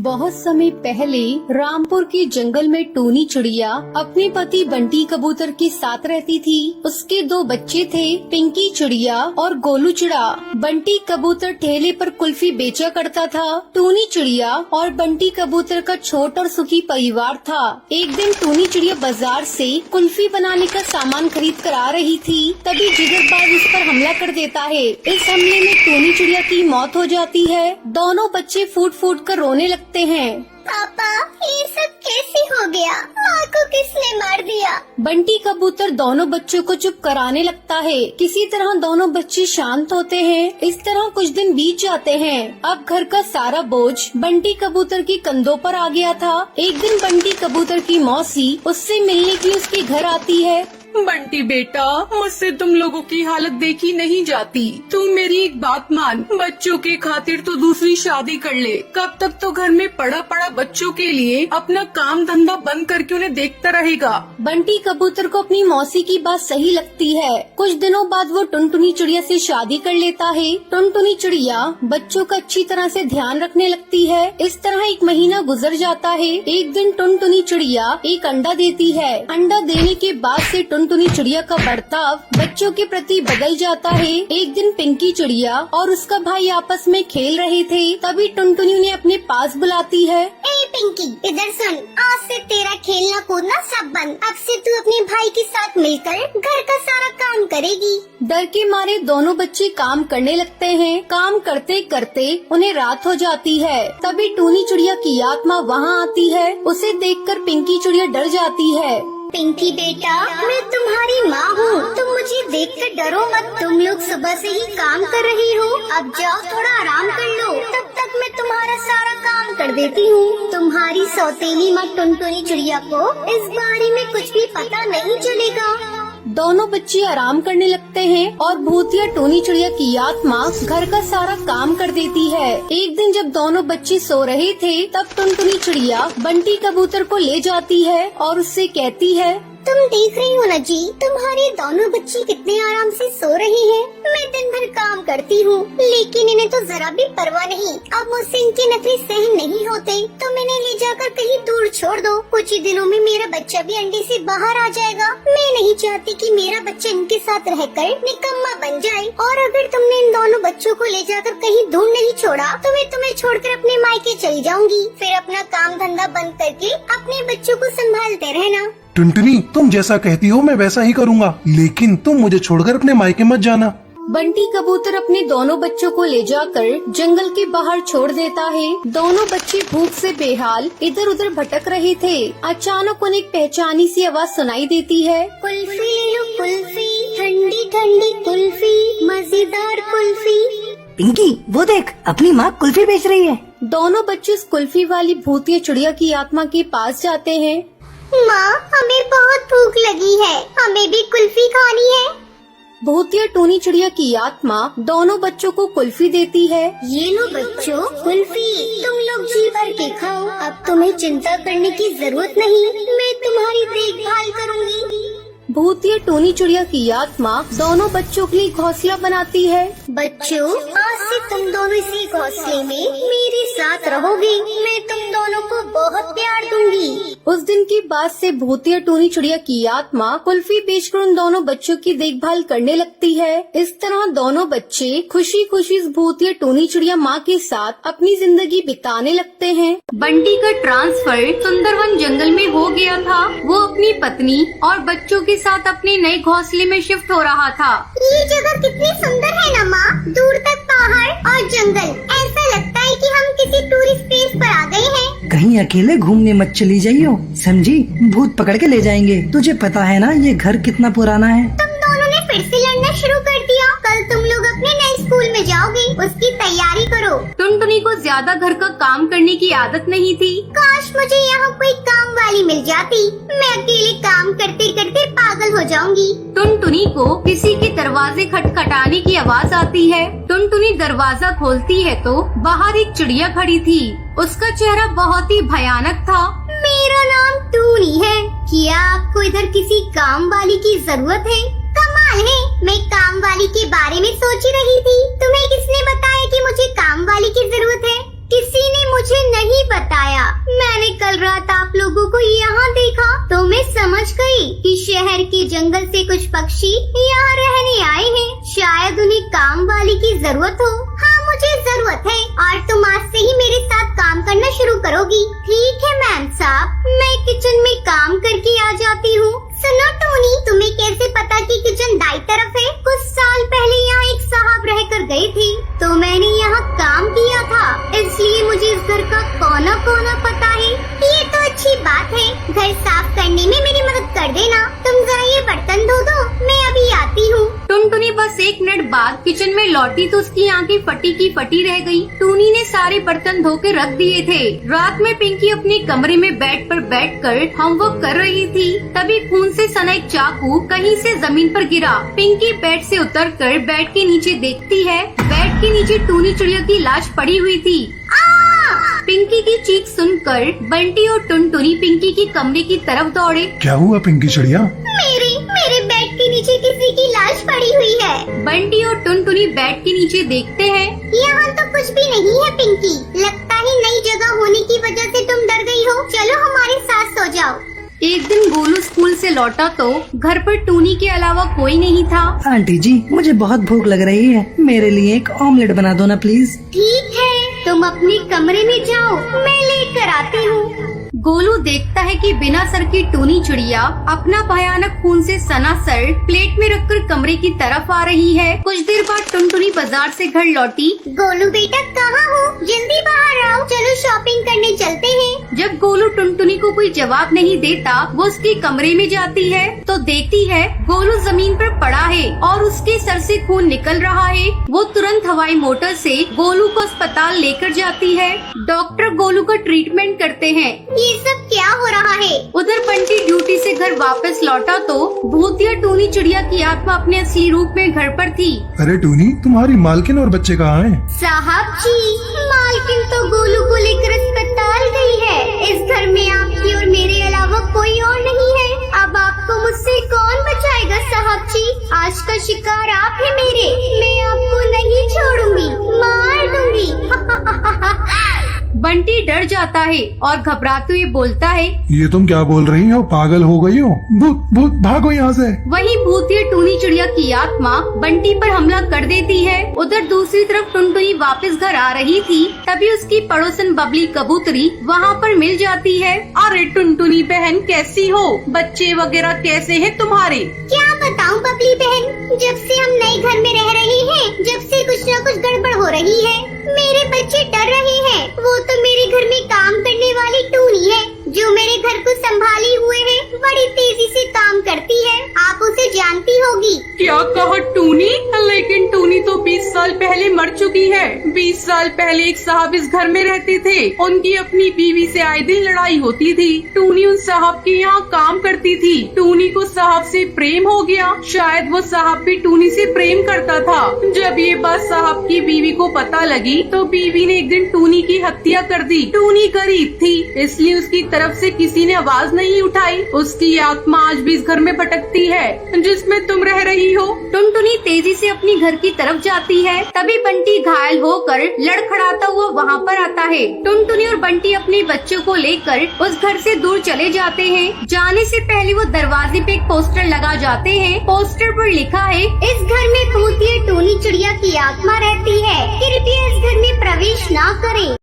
बहुत समय पहले रामपुर के जंगल में टूनी चिड़िया अपने पति बंटी कबूतर के साथ रहती थी। उसके दो बच्चे थे, पिंकी चिड़िया और गोलू चिड़ा। बंटी कबूतर ठेले पर कुल्फी बेचा करता था। टूनी चिड़िया और बंटी कबूतर का छोटा और सुखी परिवार था। एक दिन टूनी चिड़िया बाजार से कुल्फी बनाने का सामान खरीद कर आ रही थी, तभी जिगरबाज उस पर हमला कर देता है। इस हमले में टूनी चिड़िया की मौत हो जाती है। दोनों बच्चे फूट फूट कर रोने लगते हैं। पापा, ये सब कैसे हो गया? माँ को किसने मार दिया? बंटी कबूतर दोनों बच्चों को चुप कराने लगता है। किसी तरह दोनों बच्चे शांत होते हैं। इस तरह कुछ दिन बीत जाते हैं। अब घर का सारा बोझ बंटी कबूतर के कंधों पर आ गया था। एक दिन बंटी कबूतर की मौसी उससे मिलने के लिए उसके घर आती है। बंटी बेटा, मुझसे तुम लोगों की हालत देखी नहीं जाती। तू मेरी एक बात मान, बच्चों के खातिर तो दूसरी शादी कर ले। कब तक तो घर में पड़ा पड़ा बच्चों के लिए अपना काम धंधा बंद करके उन्हें देखता रहेगा। बंटी कबूतर को अपनी मौसी की बात सही लगती है। कुछ दिनों बाद वो टुनटुनी चिड़िया से शादी कर लेता है। टुनटुनी चिड़िया बच्चों का अच्छी तरह से ध्यान रखने लगती है। इस तरह एक महीना गुजर जाता है। एक दिन टुनटुनी चिड़िया एक अंडा देती है। अंडा देने के बाद से टुनटुनी चिड़िया का बर्ताव बच्चों के प्रति बदल जाता है। एक दिन पिंकी चिड़िया और उसका भाई आपस में खेल रहे थे, तभी टुनटुनी उन्हें अपने पास बुलाती है। ए पिंकी, इधर सुन। आज से तेरा खेलना कूदना सब बंद। अब से तू अपने भाई के साथ मिलकर घर का सारा काम करेगी। डर के मारे दोनों बच्चे काम करने लगते हैं। काम करते करते उन्हें रात हो जाती है। तभी टूनी चिड़िया की आत्मा वहाँ आती है। उसे देखकर पिंकी चिड़िया डर जाती है। पिंकी बेटा, मैं तुम्हारी माँ हूँ। तुम मुझे देखकर डरो मत। तुम लोग सुबह से ही काम कर रही हो। अब जाओ थोड़ा आराम कर लो, तब तक मैं तुम्हारा सारा काम कर देती हूँ। तुम्हारी सौतेली माँ टुनटुनी चिड़िया को इस बारे में कुछ भी पता नहीं चलेगा। दोनों बच्चे आराम करने लगते हैं और भूतिया टूनी चिड़िया की आत्मा घर का सारा काम कर देती है। एक दिन जब दोनों बच्चे सो रहे थे, तब टुनटुनी चिड़िया बंटी कबूतर को ले जाती है और उससे कहती है, तुम देख रही हो ना जी, तुम्हारे दोनों बच्चे कितने आराम से सो रही हैं। मैं दिन भर काम करती हूँ, लेकिन इन्हें तो जरा भी परवाह नहीं। अब मुझसे इनके नखरे सहन नहीं होते, तो मैंने ले जाकर कहीं दूर छोड़ दो। कुछ ही दिनों में मेरा बच्चा भी अंडे से बाहर आ जाएगा। मैं नहीं चाहती कि मेरा बच्चा इनके साथ रहकर निकम्मा बन जाए। और अगर तुमने इन दोनों बच्चों को ले जाकर कहीं दूर नहीं छोड़ा, तो मैं तुम्हें छोड़कर अपने मायके चली जाऊंगी। फिर अपना काम धंधा बंद करके अपने बच्चों को संभालते रहना। टुनटुनी, तुम जैसा कहती हो मैं वैसा ही करूँगा, लेकिन तुम मुझे छोड़कर अपने मायके मत जाना। बंटी कबूतर अपने दोनों बच्चों को ले जाकर जंगल के बाहर छोड़ देता है। दोनों बच्चे भूख से बेहाल इधर उधर भटक रहे थे। अचानक उन्हें एक पहचानी सी आवाज सुनाई देती है। कुल्फी ले लो कुल्फी, ठंडी ठंडी कुल्फी, मजेदार कुल्फी। पिंकी, वो देख, अपनी माँ कुल्फी बेच रही है। दोनों बच्चे उस कुल्फी वाली भूतिया चिड़िया की आत्मा के पास जाते हैं। माँ, हमें बहुत भूख लगी है, हमें भी कुल्फी खानी है। भूतिया टूनी चिड़िया की आत्मा दोनों बच्चों को कुल्फी देती है। ये लो बच्चों, कुल्फी, तुम लोग जी भर के खाओ। अब तुम्हें चिंता करने की जरूरत नहीं, मैं तुम्हारी देखभाल करूँगी। भूतिया टूनी चिड़िया की आत्मा दोनों बच्चों के लिए घोंसला बनाती है। बच्चों, आज से तुम दोनों इसी घोंसले में मेरे साथ रहोगे। मैं तुम दोनों को बहुत प्यार दूंगी। उस दिन के बाद से भूतिया टूनी चिड़िया की आत्मा कुल्फी बेचकर उन दोनों बच्चों की देखभाल करने लगती है। इस तरह दोनों बच्चे खुशी खुशी इस भूतिया टूनी चिड़िया माँ के साथ अपनी जिंदगी बिताने लगते हैं। बंटी का ट्रांसफर सुंदरवन जंगल में हो गया था। वो अपनी पत्नी और बच्चों के साथ अपने नए घोंसले में शिफ्ट हो रहा था। ये जगह कितनी सुंदर है ना माँ, दूर तक पहाड़ और जंगल। ऐसा लगता है कि हम किसी टूरिस्ट प्लेस पर आ गए हैं। कहीं अकेले घूमने मत चली जाइयो, समझी? भूत पकड़ के ले जाएंगे। तुझे पता है ना ये घर कितना पुराना है। तुम दोनों ने फिर से लड़ना शुरू कर दिया। कल तुम लोग अपने नए स्कूल में जाओगे, उसकी तैयारी करो। टुनटुनी को ज्यादा घर का काम करने की आदत नहीं थी। काश मुझे यहाँ कोई काम वाली मिल जाती। मैं अकेले काम करते करते पागल हो जाऊंगी। टुनटुनी को किसी के दरवाजे खटखटाने की आवाज आती है। टुनटुनी दरवाजा खोलती है तो बाहर एक चिड़िया खड़ी थी। उसका चेहरा बहुत ही भयानक था। मेरा नाम टूनी है। क्या आपको इधर किसी काम वाली की जरूरत है? कमाल है, मैं काम वाली के बारे में सोच ही रही थी। तुम्हें किसने बताया कि मुझे काम वाली की जरूरत है? किसी ने मुझे नहीं बताया। मैंने कल रात आप लोगों को यहाँ देखा तो मैं समझ गई कि शहर के जंगल से कुछ पक्षी यहाँ रहने आए हैं। शायद उन्हें काम वाली की जरूरत हो। हाँ, मुझे जरूरत है और तुम आज से ही मेरे साथ काम करना शुरू करोगी। ठीक है मैम साहब, मैं किचन में काम करके आ जाती हूँ। सुनो टोनी, तुम्हें कैसे पता कि किचन दाई तरफ है? कुछ साल पहले यहाँ एक साहब रहकर गए थे तो मैंने यहाँ काम किया था, इसलिए मुझे इस घर का कोना कोना पता है। ये तो अच्छी बात है। घर साफ करने में मेरी मदद कर देना। तुम जरा ये बर्तन धो दो, मैं अभी आती हूँ। टुनटुनी बस 1 मिनट बाद किचन में लौटी तो उसकी आंखें फटी की फटी रह गई। टूनी ने सारे बर्तन धो के रख दिए थे। रात में पिंकी अपने कमरे में बेड पर बैठकर होमवर्क कर रही थी, तभी खून से सना एक चाकू कहीं से जमीन पर गिरा। पिंकी बेड से उतरकर बेड के नीचे देखती है, बेड के नीचे टूनी चिड़िया की लाश पड़ी हुई थी। पिंकी की चीख सुनकर बंटी और टुनटुनी पिंकी के कमरे की तरफ दौड़े। क्या हुआ पिंकी चिड़िया? मेरे बेड के नीचे किसी की लाश पड़ी हुई है। बंटी और टुनटुनी बेड के नीचे देखते हैं। यहाँ तो कुछ भी नहीं है पिंकी, लगता है नई जगह होने की वजह से तुम डर गई हो। चलो हमारे साथ सो जाओ। एक दिन गोलू स्कूल से लौटा तो घर पर टूनी के अलावा कोई नहीं था। आंटी जी, मुझे बहुत भूख लग रही है, मेरे लिए एक ऑमलेट बना दो ना प्लीज। ठीक है, तुम अपने कमरे में जाओ, मैं लेकर आती हूँ। गोलू देखता है कि बिना सर की टूनी चिड़िया अपना भयानक खून से सना सर प्लेट में रखकर कमरे की तरफ आ रही है। कुछ देर बाद टुनटुनी बाजार से घर लौटी। गोलू बेटा कहाँ हो? जल्दी बाहर आओ, चलो शॉपिंग करने चलते हैं। जब गोलू टुनटुनी को कोई जवाब नहीं देता, वो उसके कमरे में जाती है तो देखती है गोलू जमीन पर पड़ा है और उसके सर से खून निकल रहा है। वो तुरंत हवाई मोटर से गोलू को अस्पताल लेकर जाती है। डॉक्टर गोलू का ट्रीटमेंट करते हैं। ये सब क्या हो रहा है? उधर बंटी ड्यूटी से घर वापस लौटा तो भूतिया टूनी चिड़िया की आत्मा अपने असली रूप में घर पर थी। अरे टूनी, तुम्हारी मालकिन और बच्चे कहाँ हैं? साहब जी, मालकिन तो गोलू को लेकर अस्पताल गई है। इस घर में आपकी और मेरे अलावा कोई और नहीं है। अब आपको मुझसे कौन बचाएगा साहब जी? आज का शिकार आप है मेरे। मैं आपको नहीं छोड़ूंगी, मार दूंगी। बंटी डर जाता है और घबराते हुए बोलता है, ये तुम क्या बोल रही हो? पागल हो गई हो? भूत भूत, भागो यहाँ से। वहीं भूतिया टूनी चिड़िया की आत्मा बंटी पर हमला कर देती है। उधर दूसरी तरफ टुनटुनी वापस घर आ रही थी, तभी उसकी पड़ोसन बबली कबूतरी वहाँ पर मिल जाती है। अरे टुनटुनी बहन, कैसी हो? बच्चे वगैरह कैसे हैं तुम्हारे? क्या बताऊं बबली बहन, जब से हम नए घर में रह रहे हैं, जब से कुछ न कुछ गड़बड़ हो रही है। मेरे बच्चे डर रहे हैं। वो तो मेरे घर में काम करने वाली टूनी है जो मेरे घर को संभाली हुए है, बड़ी तेजी से काम करती है। आप उसे जानती होगी। क्या कहा टूनी? लेकिन टूनी तो 20 साल पहले मर चुकी है। 20 साल पहले एक साहब इस घर में रहते थे। उनकी अपनी बीवी से आए दिन लड़ाई होती थी। टूनी उन साहब के यहाँ काम करती थी। टूनी को साहब से प्रेम हो गया। शायद वो साहब भी टूनी से प्रेम करता था। जब ये बात साहब की बीवी को पता लगी तो बीवी ने एक दिन टूनी की हत्या कर दी। टूनी गरीब थी, इसलिए उसकी तरफ से किसी ने आवाज नहीं उठाई। उसकी आत्मा आज भी इस घर में भटकती है जिसमें तुम रह रही हो। टुनटुनी तेजी से अपनी घर की तरफ जाती है, तभी बंटी घायल होकर लड़खड़ाता हुआ वहाँ पर आता है। टुनटुनी और बंटी अपने बच्चों को लेकर उस घर से दूर चले जाते हैं। जाने से पहले वो दरवाजे पे एक पोस्टर लगा जाते हैं। पोस्टर पर लिखा है, इस घर में भूतिया टूनी चिड़िया की आत्मा रहती है, कृपया इस घर में प्रवेश न करें।